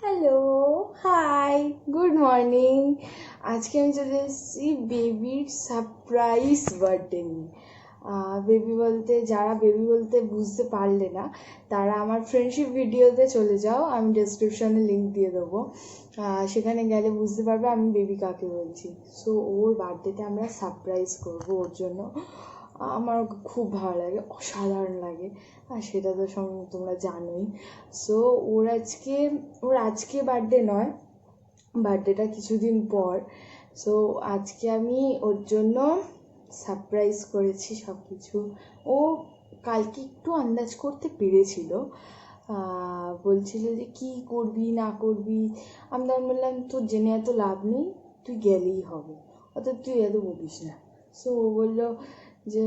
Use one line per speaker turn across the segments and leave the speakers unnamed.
Hello, high, good morning. আজকে আমি চলে এসেছি বেবির সারপ্রাইজ বার্থডে নিয়ে। বেবি বলতে, যারা বেবি বলতে বুঝতে পারলে না তারা আমার ফ্রেন্ডশিপ ভিডিওতে চলে যাও, আমি ডেসক্রিপশনে লিঙ্ক দিয়ে দেবো, সেখানে গেলে বুঝতে পারবে আমি বেবি কাকে বলছি। সো ওর বার্থডেতে আমরা সারপ্রাইজ করবো ওর জন্য। আমার খুব ভালো লাগে, অসাধারণ লাগে, আর সেটা তো তোমরা জানোই। সো ওর আজকে বার্থডে নয়, বার্থডেটা কিছুদিন পর। সো আজকে আমি ওর জন্য সারপ্রাইজ করেছি সব কিছু। ও কালকে একটু আন্দাজ করতে পেরেছিল, বলছিল যে কি করবি না করবি। আমি তখন বললাম তোর জেনে এত লাভ নেই, তুই গেলেই হবে, অর্থাৎ তুই এত বলিস না। সো ও বললো যে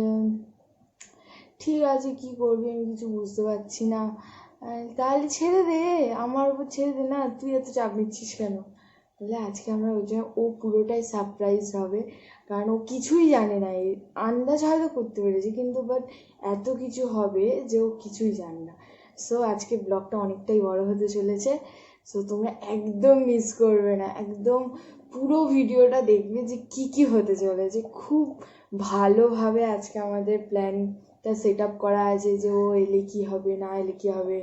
ঠিক আছে কি করবি, আমি কিছু বুঝতে পারছি না। তাহলে ছেড়ে দে, আমার উপর ছেড়ে দে না, তুই এত চাপ নিচ্ছিস কেন। বলে আজকে আমরা ওই জন্য, ও পুরোটাই সারপ্রাইজ হবে, কারণ ও কিছুই জানে না। আন্দাজ হয়তো করতে পেরেছে, কিন্তু বাট এত কিছু হবে যে ও কিছুই জানে না। সো আজকে ব্লগটা অনেকটাই বড় হতে চলেছে। সো তোমরা একদম মিস করবে না, একদম পুরো ভিডিওটা দেখবে যে কি কি হতে চলেছে। খুব ভালোভাবে আজকে আমাদের প্ল্যানটা সেট আপ করা আছে, যে ও এলে কী হবে, না এলে কী হবে,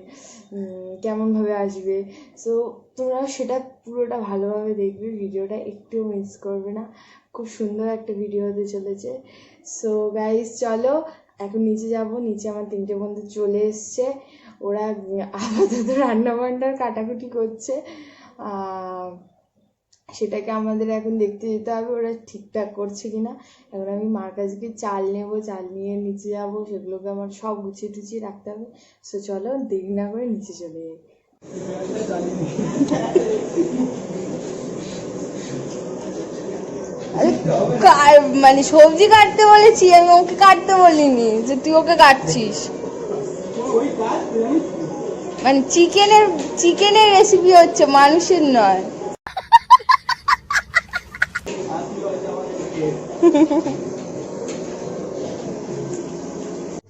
কেমনভাবে আসবে। সো তোমরা সেটা পুরোটা ভালোভাবে দেখবে, ভিডিওটা একটুও মিস করবে না। খুব সুন্দর একটা ভিডিও হতে চলেছে। সো গাইস চলো এখন নিচে যাব। নিচে আমার 3টে বন্ধু চলে এসছে, ওরা আপাতত রান্নাবান্নার কাটাকুটি করছে, সেটাকে আমাদের এখন দেখতে যেতে হবে ওরা ঠিকঠাক করছে কিনা। এখন আমি মার কাছে গিয়ে চাল নেবো, চাল নিয়ে নিচে যাবো, সেগুলোকে আমার সব গুছিয়ে টুছিয়ে রাখতে হবে। সো চলো দেরি না করে নিচে চলে যাই। মানে সবজি কাটতে বলেছি আমি, ওকে কাটতে বলিনি যে তুই ওকে কাটছিস। মানে চিকেনের রেসিপি হচ্ছে, মানুষের নয়।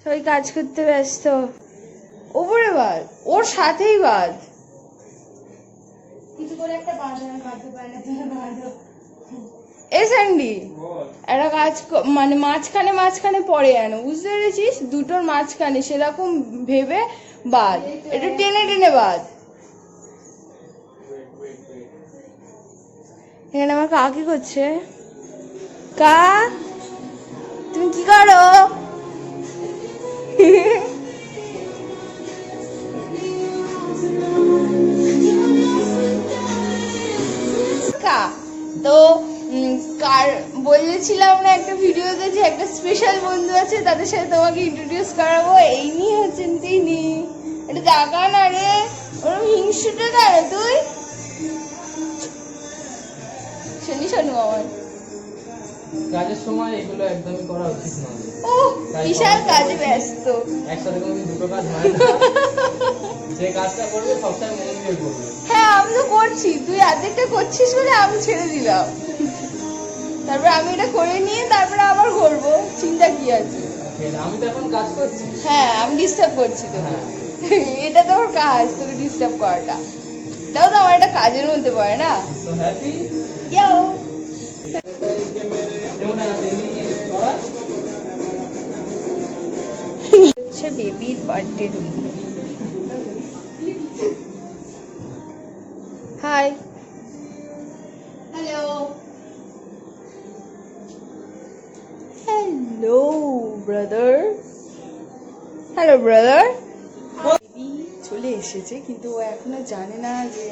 সবাই কাজ করতে ব্যস্ত। ওপরে বাদ, ওর সাথেই বাদ, কিছু করে একটা বাঁধানো কাটতে পারে না। এ স্যান্ডি একটা কাজ, মানে মাঝখানে পড়ে আনো, বুঝতে পেরেছিস? দুটোর মাঝখানে সেরকম ভেবে বাদ, এটা টেনে টেনে বাদ। এখানে আমার কা কি করছে? কা তুমি কি করো? তো বলেছিলাম না একটা ভিডিওতে যে একটা স্পেশাল বন্ধু আছে, তাদের সাথে তোমাকে ইন্ট্রোডিউস করাবো। এই নিয়ে হচ্ছেন তিনি। এটা জাগা না রে, ওরম হিংসুটে কেন তুই? শোনু আমার
কাজের সময় এগুলো একদমই করা উচিত নয়।
ও বিশাল কাজে ব্যস্ত,
একসাথে কোনোদিন দুটো কাজ হয় না। যে কাজটা করবে সবসময় মন দিয়ে করবে।
হ্যাঁ আমি তো করছি, তুই অর্ধেকটা করছিস বলে আমি ছেড়ে দিলাম। তারপরে আমি এটা করে নিয়ে তারপরে আবার করবো, চিন্তা কি আছে?
আমি তো এখন কাজ করছি।
হ্যাঁ আমি ডিস্টার্ব করছি তো। এটা তোর কাজ, তোকে ডিস্টার্ব করাটা, এটাও তো আমার একটা কাজের মধ্যে পড়ে না।
তো হ্যাপি
ইয়াও হচ্ছে বেবির birthday room. Hi, hello, hello brother, hello brother. Baby চলে এসেছে, কিন্তু ও এখনো জানে না যে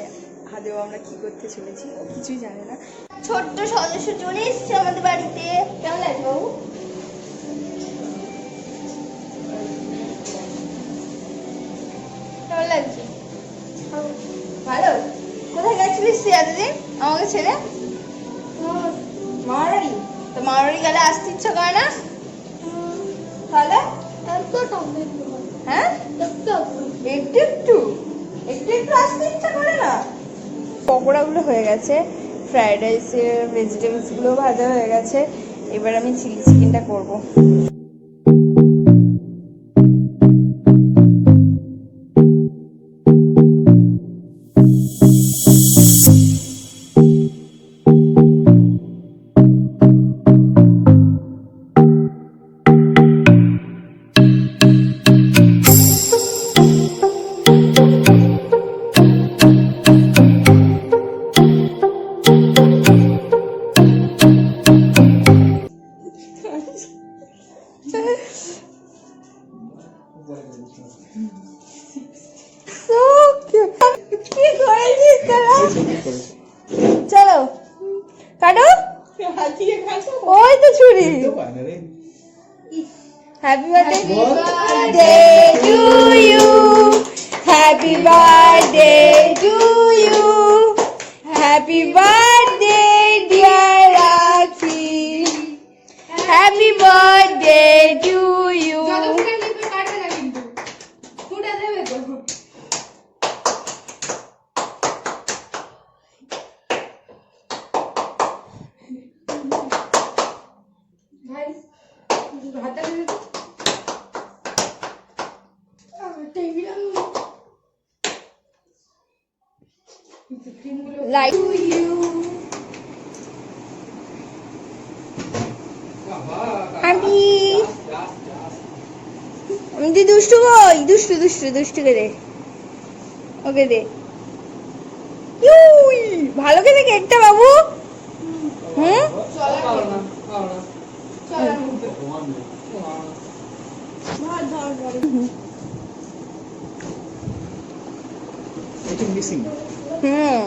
আদেও আমরা কি করতে চলেছি, ও কিছুই জানে না। ছোট্ট সদস্য চলে এসেছে আমাদের বাড়িতে। কেমন লাগছে বাবু? কেমন লাগছে? ভালো। কোথায় গেছিলিস তুই এতদিন আমাকে ছেড়ে? মামার বাড়ি। তো মামার বাড়ি গেলে আসতে ইচ্ছা করে না? তাহলে হ্যাঁ একটু একটু আসতে ইচ্ছা করে না? পকোড়াগুলো হয়ে গেছে, ফ্রাইড রাইসের ভেজিটেবলসগুলো ভাজা হয়ে গেছে, এবার আমি চিলি চিকেনটা করবো। পারি। Happy birthday to you, happy birthday to you, happy birthday dear Rakhi, happy birthday to you. Like আমি দি দুষ্টু কই, দুষ্টু দুষ্টু দুষ্টুকে দে, ওকে দে। ইউই, ভালো করে কেকটা বাবু। হুম হুম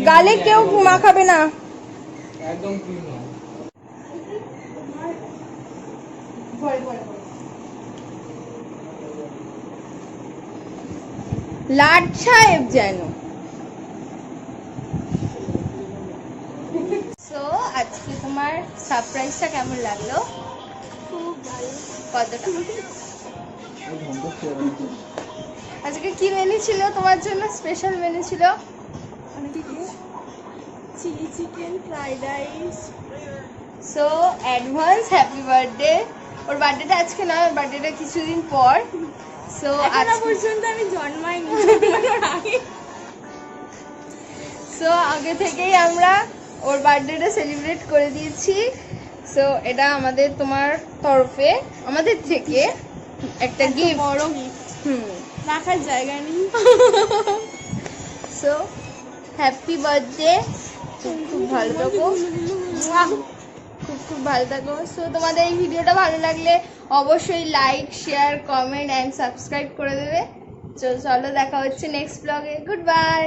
গালে কেউ মাখাবে না।
একদম ক্রিম না।
লাট সাহেব যেন। সো আজকে তোমার সারপ্রাইজটা কেমন লাগলো? খুব ভালো। কতটা? আজকে কি মেনু ছিল তোমার জন্য? স্পেশাল মেনু ছিল
chilli chicken, fried rice.
So advance happy birthday. ওর বার্থডেটা আজকে নয়, ওর বার্থডেটা কিছুদিন পর। সো
এখনো পর্যন্ত আমি জন্মাইনি।
সো আগে থেকেই আমরা ওর বার্থডেটা সেলিব্রেট করে দিয়েছি। সো এটা আমাদের তোমার তরফে, আমাদের থেকে একটা গিফট।
বড় গিফট,
হুম।
রাখার জায়গা নেই।
সো হ্যাপি বার্থডে, খুব ভালো থাকো, খুব খুব ভালো থাকো। সো তোমাদের এই ভিডিওটা ভালো লাগলে অবশ্যই like, share, comment and subscribe করে দেবে। চলো দেখা হচ্ছে নেক্সট ব্লগে। Good bye.